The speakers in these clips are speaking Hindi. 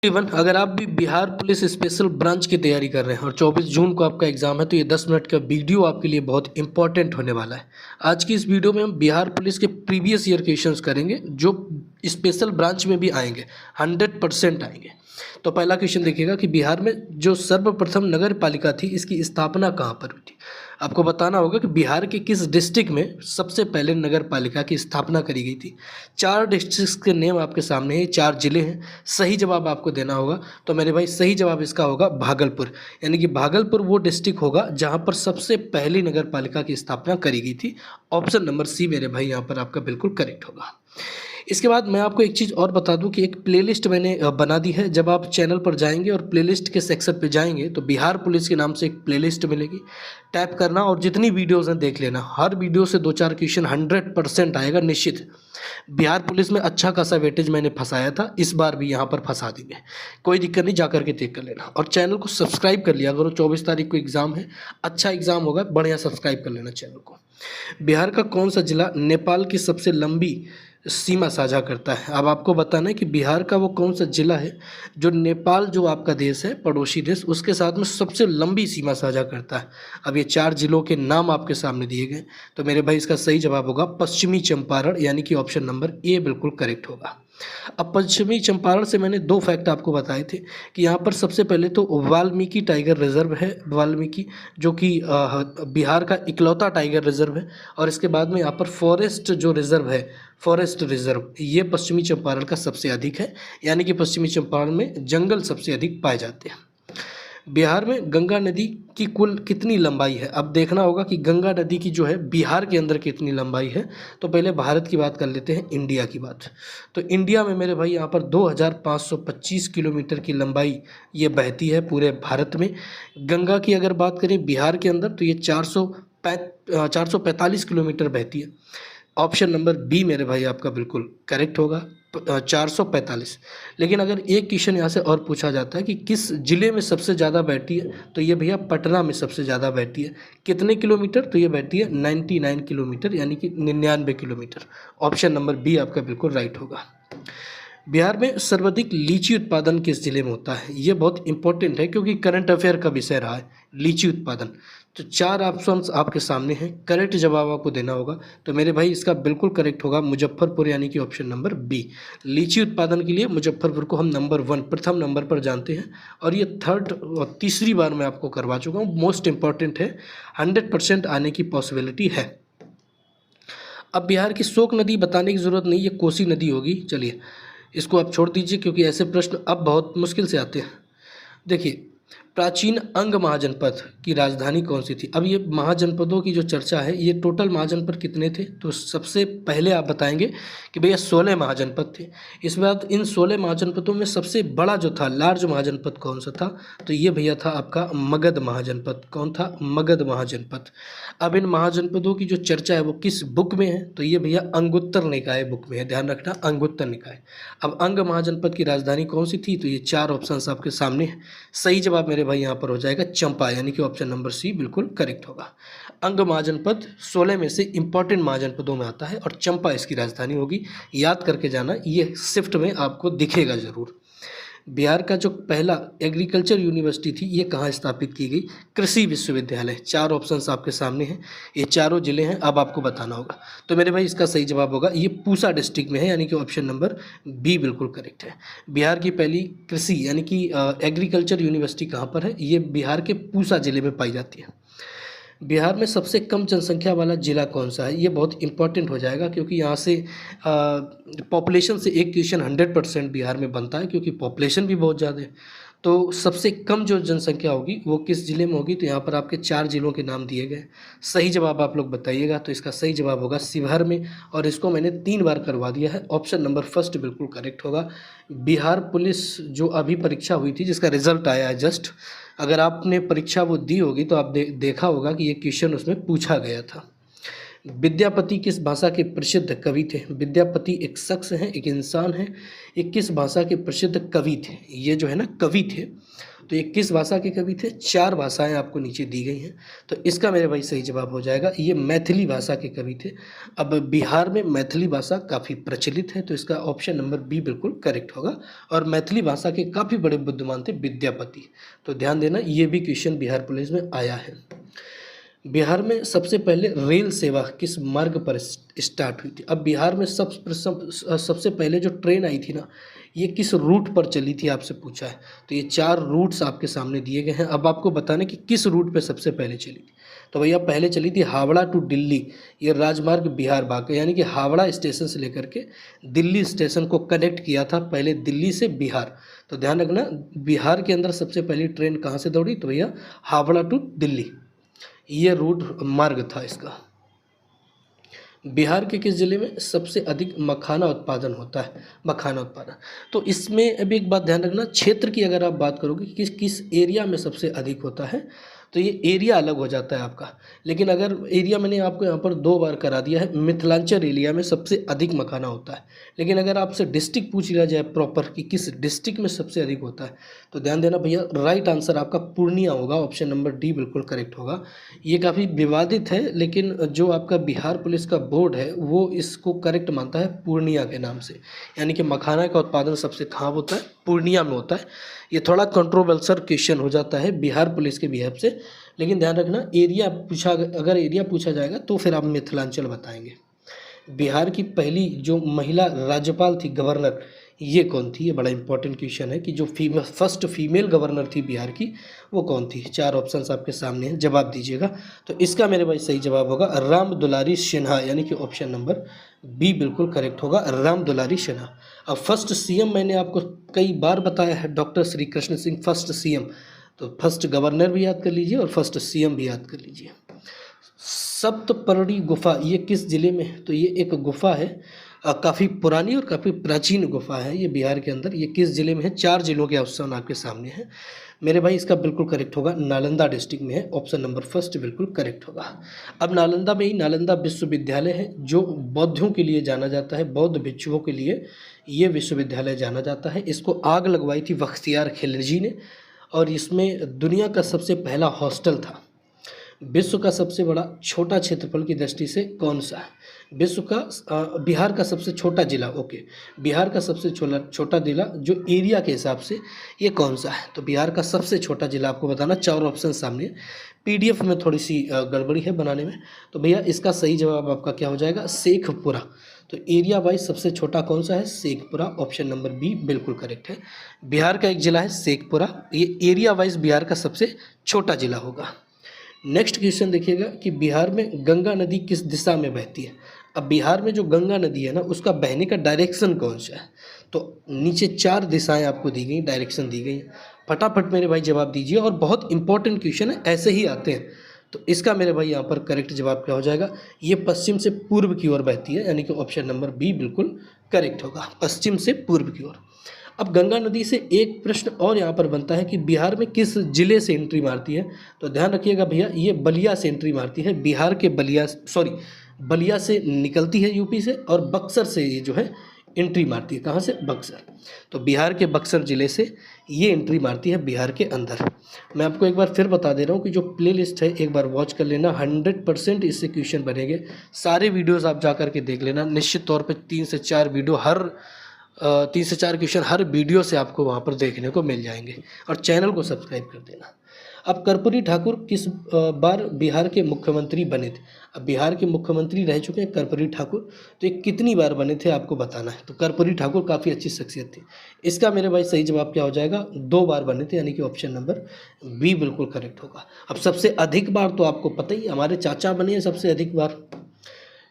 इवन अगर आप भी बिहार पुलिस स्पेशल ब्रांच की तैयारी कर रहे हैं और 24 जून को आपका एग्जाम है तो ये 10 मिनट का वीडियो आपके लिए बहुत इंपॉर्टेंट होने वाला है। आज की इस वीडियो में हम बिहार पुलिस के प्रीवियस ईयर क्वेश्चंस करेंगे जो स्पेशल ब्रांच में भी आएंगे, 100% आएंगे। तो पहला क्वेश्चन देखिएगा कि बिहार में जो सर्वप्रथम नगर पालिका थी इसकी स्थापना कहाँ पर हुई थी। आपको बताना होगा कि बिहार के किस डिस्ट्रिक्ट में सबसे पहले नगर पालिका की स्थापना करी गई थी। 4 डिस्ट्रिक्ट्स के नेम आपके सामने हैं, 4 जिले हैं। सही जवाब आपको देना होगा। तो मेरे भाई सही जवाब इसका होगा भागलपुर, यानी कि भागलपुर वो डिस्ट्रिक्ट होगा जहाँ पर सबसे पहली नगर पालिका की स्थापना करी गई थी। ऑप्शन नंबर सी मेरे भाई यहाँ पर आपका बिल्कुल करेक्ट होगा। इसके बाद मैं आपको एक चीज़ और बता दूं कि एक प्लेलिस्ट मैंने बना दी है। जब आप चैनल पर जाएंगे और प्लेलिस्ट के सेक्शन पे जाएंगे तो बिहार पुलिस के नाम से एक प्लेलिस्ट मिलेगी। टैप करना और जितनी वीडियोस हैं देख लेना। हर वीडियो से 2-4 क्वेश्चन 100% आएगा निश्चित। बिहार पुलिस में अच्छा खासा वेटेज मैंने फंसाया था, इस बार भी यहाँ पर फंसा देंगे। कोई दिक्कत नहीं, जा करके चेक कर लेना और चैनल को सब्सक्राइब कर लिया करो। 24 तारीख को एग्ज़ाम है, अच्छा एग्ज़ाम होगा, बढ़िया सब्सक्राइब कर लेना चैनल को। बिहार का कौन सा जिला नेपाल की सबसे लंबी सीमा साझा करता है। अब आपको बताना है कि बिहार का वो कौन सा जिला है जो नेपाल जो आपका देश है, पड़ोसी देश, उसके साथ में सबसे लंबी सीमा साझा करता है। अब ये 4 जिलों के नाम आपके सामने दिए गए, तो मेरे भाई इसका सही जवाब होगा पश्चिमी चंपारण, यानी कि ऑप्शन नंबर ए बिल्कुल करेक्ट होगा। अब पश्चिमी चंपारण से मैंने 2 फैक्ट आपको बताए थे कि यहाँ पर सबसे पहले तो वाल्मीकि टाइगर रिजर्व है, वाल्मीकि जो कि बिहार का इकलौता टाइगर रिजर्व है। और इसके बाद में यहाँ पर फॉरेस्ट जो रिजर्व है, फॉरेस्ट रिजर्व, ये पश्चिमी चंपारण का सबसे अधिक है, यानी कि पश्चिमी चंपारण में जंगल सबसे अधिक पाए जाते हैं। बिहार में गंगा नदी की कुल कितनी लंबाई है। अब देखना होगा कि गंगा नदी की जो है बिहार के अंदर कितनी लंबाई है। तो पहले भारत की बात कर लेते हैं, इंडिया की बात। तो इंडिया में मेरे भाई यहाँ पर 2525 किलोमीटर की लंबाई ये बहती है पूरे भारत में। गंगा की अगर बात करें बिहार के अंदर तो ये 445 किलोमीटर बहती है। ऑप्शन नंबर बी मेरे भाई आपका बिल्कुल करेक्ट होगा, 445। लेकिन अगर एक क्वेश्चन यहाँ से और पूछा जाता है कि किस जिले में सबसे ज़्यादा बैठी है, तो ये भैया पटना में सबसे ज़्यादा बैठी है। कितने किलोमीटर, तो ये बैठी है 99 किलोमीटर, यानी कि 99 किलोमीटर। ऑप्शन नंबर बी आपका बिल्कुल राइट होगा। बिहार में सर्वाधिक लीची उत्पादन किस जिले में होता है। ये बहुत इंपॉर्टेंट है क्योंकि करंट अफेयर का विषय रहा है लीची उत्पादन। तो 4 ऑप्शंस आपके सामने हैं, करेक्ट जवाब आपको देना होगा। तो मेरे भाई इसका बिल्कुल करेक्ट होगा मुजफ्फरपुर, यानी कि ऑप्शन नंबर बी। लीची उत्पादन के लिए मुजफ्फरपुर को हम नंबर 1, प्रथम नंबर पर जानते हैं। और ये थर्ड और तीसरी बार मैं आपको करवा चुका हूँ, मोस्ट इंपॉर्टेंट है, 100% आने की पॉसिबिलिटी है। अब बिहार की शोक नदी बताने की ज़रूरत नहीं, ये कोसी नदी होगी। चलिए इसको आप छोड़ दीजिए क्योंकि ऐसे प्रश्न अब बहुत मुश्किल से आते हैं। देखिए, प्राचीन अंग महाजनपद की राजधानी कौन सी थी। अब ये महाजनपदों की जो चर्चा है, ये टोटल महाजनपद कितने थे, तो सबसे पहले आप बताएंगे कि भैया 16 महाजनपद थे। इस बात इन 16 महाजनपदों में सबसे बड़ा जो था, लार्ज महाजनपद कौन सा था, तो ये भैया था आपका मगध महाजनपद। कौन था, मगध महाजनपद। अब इन महाजनपदों की जो चर्चा है वो किस बुक में है, तो ये भैया अंगुत्तर निकाय बुक में है, ध्यान रखना, अंगुत्तर निकाय। अब अंग महाजनपद की राजधानी कौन सी थी, तो ये 4 ऑप्शंस आपके सामने हैं। सही जवाब मेरे भाई यहाँ पर हो जाएगा चंपा, यानी कि ऑप्शन नंबर सी बिल्कुल करेक्ट होगा। अंग महाजनपद 16 में से इंपॉर्टेंट महाजनपदों में आता है और चंपा इसकी राजधानी होगी। याद करके जाना, ये शिफ्ट में आपको दिखेगा ज़रूर। बिहार का जो पहला एग्रीकल्चर यूनिवर्सिटी थी, ये कहाँ स्थापित की गई, कृषि विश्वविद्यालय। 4 ऑप्शंस आपके सामने हैं, ये चारों जिले हैं, अब आपको बताना होगा। तो मेरे भाई इसका सही जवाब होगा, ये पूसा डिस्ट्रिक्ट में है, यानी कि ऑप्शन नंबर बी बिल्कुल करेक्ट है। बिहार की पहली कृषि यानी कि एग्रीकल्चर यूनिवर्सिटी कहाँ पर है, ये बिहार के पूसा जिले में पाई जाती है। बिहार में सबसे कम जनसंख्या वाला ज़िला कौन सा है, ये बहुत इंपॉर्टेंट हो जाएगा क्योंकि यहाँ से पॉपुलेशन से एक क्वेश्चन 100% बिहार में बनता है क्योंकि पॉपुलेशन भी बहुत ज़्यादा है। तो सबसे कम जो जनसंख्या होगी वो किस ज़िले में होगी, तो यहाँ पर आपके 4 जिलों के नाम दिए गए। सही जवाब आप लोग बताइएगा। तो इसका सही जवाब होगा शिवहर में, और इसको मैंने 3 बार करवा दिया है। ऑप्शन नंबर फर्स्ट बिल्कुल करेक्ट होगा। बिहार पुलिस जो अभी परीक्षा हुई थी, जिसका रिजल्ट आया है जस्ट, अगर आपने परीक्षा वो दी होगी तो आप देखा होगा कि ये क्वेश्चन उसमें पूछा गया था। विद्यापति किस भाषा के प्रसिद्ध कवि थे। विद्यापति एक शख्स हैं, एक इंसान है, ये किस भाषा के प्रसिद्ध कवि थे, ये जो है ना कवि थे। तो ये किस भाषा के कवि थे? 4 भाषाएं आपको नीचे दी गई हैं। तो इसका मेरे भाई सही जवाब हो जाएगा, ये मैथिली भाषा के कवि थे। अब बिहार में मैथिली भाषा काफ़ी प्रचलित है, तो इसका ऑप्शन नंबर बी बिल्कुल करेक्ट होगा। और मैथिली भाषा के काफ़ी बड़े विद्वान थे विद्यापति। तो ध्यान देना, ये भी क्वेश्चन बिहार पुलिस में आया है। बिहार में सबसे पहले रेल सेवा किस मार्ग पर स्टार्ट हुई थी? अब बिहार में सबसे पहले जो ट्रेन आई थी ना, ये किस रूट पर चली थी आपसे पूछा है। तो ये 4 रूट्स आपके सामने दिए गए हैं। अब आपको बताना कि किस रूट पे सबसे पहले चली थी। तो भैया पहले चली थी हावड़ा टू दिल्ली, ये राजमार्ग बिहार भाग, यानी कि हावड़ा स्टेशन से लेकर के दिल्ली स्टेशन को कनेक्ट किया था पहले दिल्ली से बिहार। तो ध्यान रखना, बिहार के अंदर सबसे पहली ट्रेन कहाँ से दौड़ी? तो भैया हावड़ा टू दिल्ली, ये रूट मार्ग था इसका। बिहार के किस जिले में सबसे अधिक मखाना उत्पादन होता है? मखाना उत्पादन, तो इसमें अभी एक बात ध्यान रखना, क्षेत्र की अगर आप बात करोगे कि किस एरिया में सबसे अधिक होता है, तो ये एरिया अलग हो जाता है आपका। लेकिन अगर एरिया मैंने आपको यहाँ पर 2 बार करा दिया है, मिथिलांचल एरिया में सबसे अधिक मखाना होता है। लेकिन अगर आपसे डिस्ट्रिक्ट पूछ लिया जाए प्रॉपर कि किस डिस्ट्रिक्ट में सबसे अधिक होता है, तो ध्यान देना भैया, राइट आंसर आपका पूर्णिया होगा। ऑप्शन नंबर डी बिल्कुल करेक्ट होगा। ये काफ़ी विवादित है, लेकिन जो आपका बिहार पुलिस का बोर्ड है वो इसको करेक्ट मानता है पूर्णिया के नाम से, यानी कि मखाना का उत्पादन सबसे कहाँ होता है? पूर्णिया में होता है। ये थोड़ा कंट्रोवर्शियल क्वेश्चन हो जाता है बिहार पुलिस के बिहेव से, लेकिन ध्यान रखना, अगर एरिया पूछा जाएगा तो फिर आप मिथिलांचल बताएंगे। बिहार की पहली जो महिला राज्यपाल थी, गवर्नर, ये कौन थी? ये बड़ा इंपॉर्टेंट क्वेश्चन है कि जो फर्स्ट फीमेल गवर्नर थी बिहार की, वो कौन थी? 4 ऑप्शंस आपके सामने हैं, जवाब दीजिएगा। तो इसका मेरे भाई सही जवाब होगा राम दुलारी सिन्हा, यानी कि ऑप्शन नंबर बी बिल्कुल करेक्ट होगा, राम दुलारी सिन्हा। अब फर्स्ट सीएम मैंने आपको कई बार बताया है, doctor Shri Krishna Singh first CM. तो फर्स्ट गवर्नर भी याद कर लीजिए और फर्स्ट सीएम भी याद कर लीजिए। सप्तपर्णी गुफा ये किस जिले में है? तो ये एक गुफा है, काफ़ी पुरानी और काफ़ी प्राचीन गुफा है ये बिहार के अंदर। ये किस जिले में है? 4 जिलों के ऑप्शन आपके सामने हैं मेरे भाई। इसका बिल्कुल करेक्ट होगा, नालंदा डिस्ट्रिक्ट में है। ऑप्शन नंबर फर्स्ट बिल्कुल करेक्ट होगा। अब नालंदा में ही नालंदा विश्वविद्यालय है, जो बौद्धों के लिए जाना जाता है, बौद्ध भिक्षुओं के लिए ये विश्वविद्यालय जाना जाता है। इसको आग लगवाई थी बख्तियार खिलजी ने, और इसमें दुनिया का सबसे पहला हॉस्टल था। विश्व का सबसे बड़ा छोटा क्षेत्रफल की दृष्टि से कौन सा है? विश्व का बिहार का सबसे छोटा जिला, ओके, बिहार का सबसे छोटा जिला जो एरिया के हिसाब से, ये कौन सा है? तो बिहार का सबसे छोटा जिला आपको बताना। 4 ऑप्शन सामने, पीडीएफ में थोड़ी सी गड़बड़ी है बनाने में। तो भैया इसका सही जवाब आपका क्या हो जाएगा? शेखपुरा। तो एरिया वाइज सबसे छोटा कौन सा है? शेखपुरा। ऑप्शन नंबर बी बिल्कुल करेक्ट है। बिहार का एक जिला है शेखपुरा, ये एरिया वाइज बिहार का सबसे छोटा जिला होगा। नेक्स्ट क्वेश्चन देखिएगा कि बिहार में गंगा नदी किस दिशा में बहती है? अब बिहार में जो गंगा नदी है ना, उसका बहने का डायरेक्शन कौन सा है? तो नीचे 4 दिशाएं आपको दी गई, डायरेक्शन दी गई। फटाफट मेरे भाई जवाब दीजिए, और बहुत इंपॉर्टेंट क्वेश्चन है, ऐसे ही आते हैं। तो इसका मेरे भाई यहाँ पर करेक्ट जवाब क्या हो जाएगा? ये पश्चिम से पूर्व की ओर बहती है, यानी कि ऑप्शन नंबर बी बिल्कुल करेक्ट होगा, पश्चिम से पूर्व की ओर। अब गंगा नदी से एक प्रश्न और यहाँ पर बनता है कि बिहार में किस जिले से एंट्री मारती है? तो ध्यान रखिएगा भैया, ये बलिया से एंट्री मारती है। बिहार के बलिया से निकलती है यूपी से, और बक्सर से ये जो है एंट्री मारती है। कहाँ से? बक्सर। तो बिहार के बक्सर ज़िले से ये एंट्री मारती है बिहार के अंदर। मैं आपको एक बार फिर बता दे रहा हूँ कि जो प्लेलिस्ट है एक बार वॉच कर लेना, 100% इससे क्वेश्चन बनेंगे। सारे वीडियोस आप जा कर के देख लेना, निश्चित तौर पे 3 से 4 वीडियो 3 से 4 क्वेश्चन हर वीडियो से आपको वहाँ पर देखने को मिल जाएंगे। और चैनल को सब्सक्राइब कर देना। अब कर्पूरी ठाकुर किस बार बिहार के मुख्यमंत्री बने थे? अब बिहार के मुख्यमंत्री रह चुके हैं कर्पूरी ठाकुर, तो ये कितनी बार बने थे आपको बताना है। तो कर्पूरी ठाकुर काफ़ी अच्छी शख्सियत थी। इसका मेरे भाई सही जवाब क्या हो जाएगा? 2 बार बने थे, यानी कि ऑप्शन नंबर बी बिल्कुल करेक्ट होगा। अब सबसे अधिक बार तो आपको पता ही, हमारे चाचा बने हैं सबसे अधिक बार।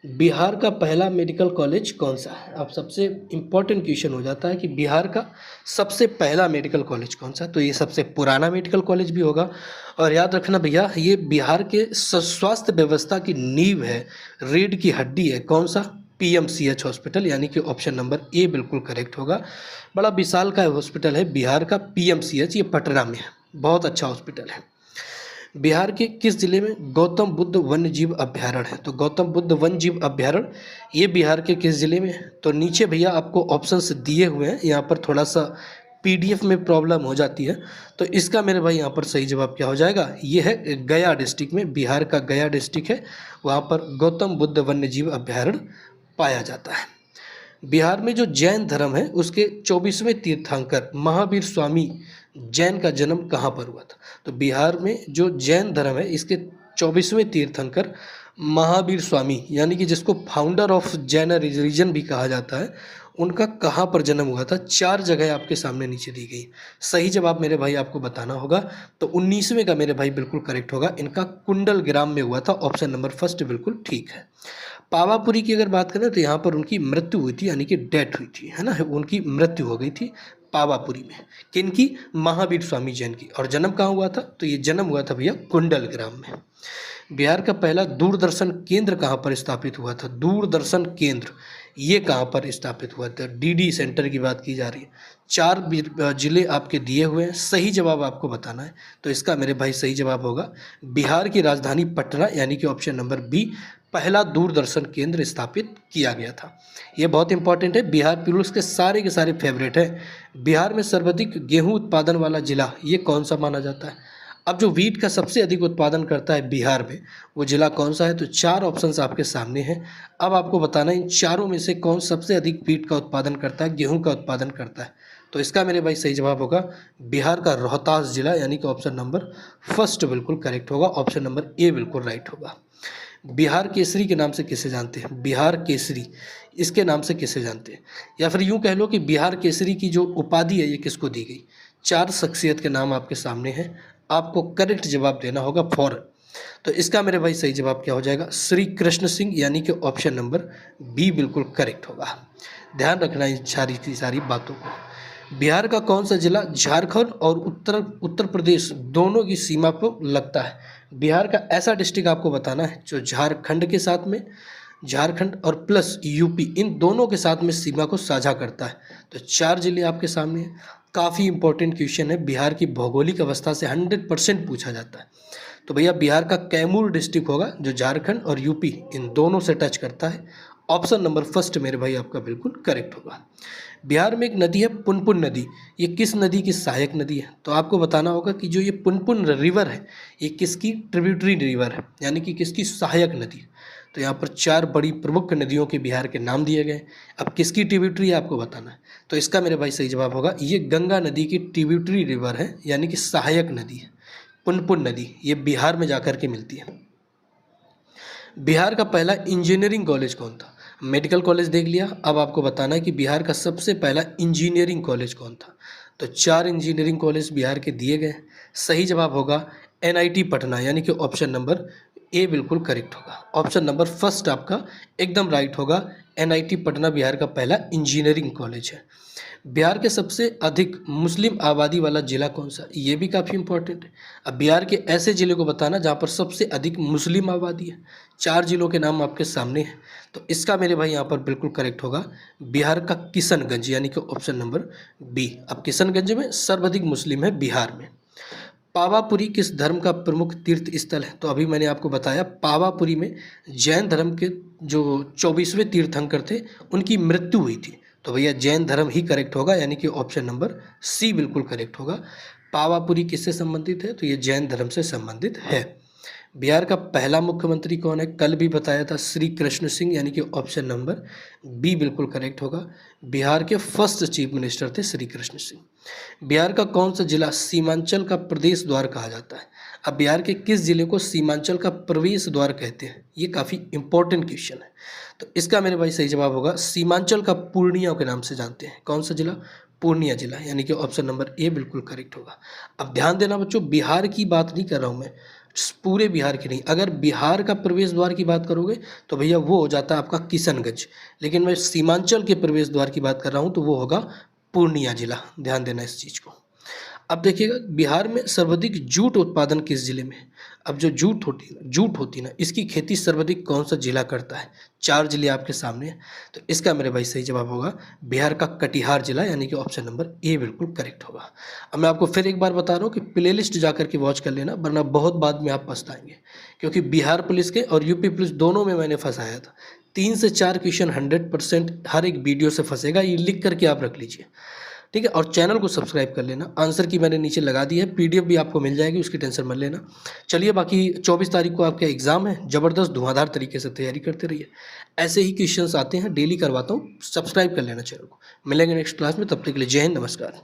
बिहार का पहला मेडिकल कॉलेज कौन सा है? अब सबसे इम्पोर्टेंट क्वेश्चन हो जाता है कि बिहार का सबसे पहला मेडिकल कॉलेज कौन सा है? तो ये सबसे पुराना मेडिकल कॉलेज भी होगा। और याद रखना भैया, ये बिहार के स्वास्थ्य व्यवस्था की नींव है, रीढ़ की हड्डी है। कौन सा? पीएमसीएच हॉस्पिटल, यानी कि ऑप्शन नंबर ए बिल्कुल करेक्ट होगा। बड़ा विशाल का हॉस्पिटल है बिहार का पीएमसीएच, ये पटना में है, बहुत अच्छा हॉस्पिटल है। बिहार के किस जिले में गौतम बुद्ध वन्य जीव अभ्यारण्य है? तो गौतम बुद्ध वन्य जीव अभ्यारण्य ये बिहार के किस जिले में है? तो नीचे भैया आपको ऑप्शंस दिए हुए हैं, यहाँ पर थोड़ा सा पीडीएफ में प्रॉब्लम हो जाती है। तो इसका मेरे भाई यहाँ पर सही जवाब क्या हो जाएगा, ये है गया डिस्ट्रिक्ट में, बिहार का गया डिस्ट्रिक्ट है, वहाँ पर गौतम बुद्ध वन्य जीव अभ्यारण्य पाया जाता है। बिहार में जो जैन धर्म है उसके 24वें तीर्थंकर महावीर स्वामी जैन का जन्म कहाँ पर हुआ था। तो बिहार में जो जैन धर्म है इसके 24वें तीर्थंकर महावीर स्वामी, यानी कि जिसको फाउंडर ऑफ जैन रिलीजन भी कहा जाता है, उनका कहाँ पर जन्म हुआ था। 4 जगह आपके सामने नीचे दी गई, सही जवाब मेरे भाई आपको बताना होगा। तो 19वें का मेरे भाई बिल्कुल करेक्ट होगा, इनका कुंडल ग्राम में हुआ था, ऑप्शन नंबर फर्स्ट बिल्कुल ठीक है। पावापुरी की अगर बात करें तो यहाँ पर उनकी मृत्यु हुई थी, यानी कि डेथ हुई थी, है ना, उनकी मृत्यु हो गई थी पावापुरी में। किनकी, महावीर स्वामी जैन की। और जन्म कहाँ हुआ था, तो ये जन्म हुआ था भैया कुंडल ग्राम में। बिहार का पहला दूरदर्शन केंद्र कहाँ पर स्थापित हुआ था, दूरदर्शन केंद्र ये कहाँ पर स्थापित हुआ था, डीडी सेंटर की बात की जा रही है। 4 जिले आपके दिए हुए हैं, सही जवाब आपको बताना है। तो इसका मेरे भाई सही जवाब होगा बिहार की राजधानी पटना, यानी कि ऑप्शन नंबर बी, पहला दूरदर्शन केंद्र स्थापित किया गया था। ये बहुत इंपॉर्टेंट है, बिहार पुलिस के सारे फेवरेट है। बिहार में सर्वाधिक गेहूं उत्पादन वाला जिला ये कौन सा माना जाता है। अब जो वीट का सबसे अधिक उत्पादन करता है बिहार में, वो जिला कौन सा है, तो 4 ऑप्शंस आपके सामने हैं। अब आपको बताना है इन चारों में से कौन सबसे अधिक वीट का उत्पादन करता है, गेहूं का उत्पादन करता है। तो इसका मेरे भाई सही जवाब होगा बिहार का रोहतास जिला, यानी कि ऑप्शन नंबर फर्स्ट बिल्कुल करेक्ट होगा, ऑप्शन नंबर ए बिल्कुल राइट होगा। बिहार केसरी के नाम से किसे जानते हैं, बिहार केसरी इसके नाम से किसे जानते हैं, या फिर यूं कह लो कि बिहार केसरी की जो उपाधि है ये किसको दी गई। 4 शख्सियत के नाम आपके सामने हैं, आपको करेक्ट जवाब देना होगा फौरन। तो इसका मेरे भाई सही जवाब क्या हो जाएगा, श्री कृष्ण सिंह, यानी कि ऑप्शन नंबर बी बिल्कुल करेक्ट होगा। ध्यान रखना इन सारी बातों को। बिहार का कौन सा जिला झारखंड और उत्तर प्रदेश दोनों की सीमा पर लगता है। बिहार का ऐसा डिस्ट्रिक्ट आपको बताना है जो झारखंड के साथ में, झारखंड और प्लस यूपी इन दोनों के साथ में सीमा को साझा करता है। तो 4 जिले आपके सामने हैं। काफ़ी इंपॉर्टेंट क्वेश्चन है, बिहार की भौगोलिक अवस्था से 100% पूछा जाता है। तो भैया बिहार का कैमूर डिस्ट्रिक्ट होगा जो झारखंड और यूपी इन दोनों से टच करता है, ऑप्शन नंबर फर्स्ट मेरे भाई आपका बिल्कुल करेक्ट होगा। बिहार में एक नदी है पुनपुन नदी, ये किस नदी की सहायक नदी है। तो आपको बताना होगा कि जो ये पुनपुन रिवर है ये किसकी ट्रिब्यूटरी रिवर है, यानी कि किसकी सहायक नदी है। तो यहाँ पर 4 बड़ी प्रमुख नदियों के बिहार के नाम दिए गए। अब किसकी ट्रिब्यूटरी है आपको बताना है। तो इसका मेरे भाई सही जवाब होगा ये गंगा नदी की ट्रिब्यूटरी रिवर है, यानी कि सहायक नदी है पुनपुन नदी, ये बिहार में जाकर के मिलती है। बिहार का पहला इंजीनियरिंग कॉलेज कौन था। मेडिकल कॉलेज देख लिया, अब आपको बताना है कि बिहार का सबसे पहला इंजीनियरिंग कॉलेज कौन था। तो 4 इंजीनियरिंग कॉलेज बिहार के दिए गए, सही जवाब होगा एनआईटी पटना, यानी कि ऑप्शन नंबर ए बिल्कुल करेक्ट होगा। ऑप्शन नंबर फर्स्ट आपका एकदम राइट होगा, एनआईटी पटना बिहार का पहला इंजीनियरिंग कॉलेज है। बिहार के सबसे अधिक मुस्लिम आबादी वाला ज़िला कौन सा, ये भी काफ़ी इंपॉर्टेंट है। अब बिहार के ऐसे ज़िले को बताना जहाँ पर सबसे अधिक मुस्लिम आबादी है। 4 जिलों के नाम आपके सामने हैं, तो इसका मेरे भाई यहाँ पर बिल्कुल करेक्ट होगा बिहार का किशनगंज, यानी कि ऑप्शन नंबर बी। अब किशनगंज में सर्वाधिक मुस्लिम है बिहार में। पावापुरी किस धर्म का प्रमुख तीर्थ स्थल है। तो अभी मैंने आपको बताया पावापुरी में जैन धर्म के जो 24वें तीर्थंकर थे उनकी मृत्यु हुई थी। तो भैया जैन धर्म ही करेक्ट होगा, यानी कि ऑप्शन नंबर सी बिल्कुल करेक्ट होगा। पावापुरी किससे संबंधित है, तो ये जैन धर्म से संबंधित है। बिहार का पहला मुख्यमंत्री कौन है, कल भी बताया था श्री कृष्ण सिंह, यानी कि ऑप्शन नंबर बी बिल्कुल करेक्ट होगा। बिहार के फर्स्ट चीफ मिनिस्टर थे श्री कृष्ण सिंह। बिहार का कौन सा जिला सीमांचल का प्रदेश द्वार कहा जाता है। अब बिहार के किस जिले को सीमांचल का प्रवेश द्वार कहते हैं, ये काफ़ी इंपॉर्टेंट क्वेश्चन है। तो इसका मेरे भाई सही जवाब होगा सीमांचल का पूर्णिया के नाम से जानते हैं। कौन सा जिला, पूर्णिया जिला, यानी कि ऑप्शन नंबर ए बिल्कुल करेक्ट होगा। अब ध्यान देना बच्चों, बिहार की बात नहीं कर रहा हूँ मैं, पूरे बिहार की नहीं। अगर बिहार का प्रवेश द्वार की बात करोगे तो भैया वो हो जाता है आपका किशनगंज, लेकिन मैं सीमांचल के प्रवेश द्वार की बात कर रहा हूँ तो वो होगा पूर्णिया जिला। ध्यान देना इस चीज़ को। अब देखिएगा बिहार में सर्वाधिक जूट उत्पादन किस जिले में है। अब जो जूट होती है ना, इसकी खेती सर्वाधिक कौन सा जिला करता है। 4 जिले आपके सामने हैं, तो इसका मेरे भाई सही जवाब होगा बिहार का कटिहार जिला, यानी कि ऑप्शन नंबर ए बिल्कुल करेक्ट होगा। अब मैं आपको फिर एक बार बता रहा हूँ कि प्ले लिस्ट जाकर के वॉच कर लेना, वरना बहुत बाद में आप पछताएंगे, क्योंकि बिहार पुलिस के और यूपी पुलिस दोनों में मैंने फंसाया था। 3 से 4 क्वेश्चन 100% हर एक वीडियो से फंसेगा, ये लिख करके आप रख लीजिए। ठीक है, और चैनल को सब्सक्राइब कर लेना। आंसर की मैंने नीचे लगा दी है, पीडीएफ भी आपको मिल जाएगी, उसकी टेंशन मत लेना। चलिए, बाकी 24 तारीख को आपका एग्ज़ाम है, ज़बरदस्त धुआंधार तरीके से तैयारी करते रहिए। ऐसे ही क्वेश्चंस आते हैं, डेली करवाता हूँ, सब्सक्राइब कर लेना चैनल को। मिलेंगे नेक्स्ट क्लास में, तब तक के लिए जय हिंद, नमस्कार।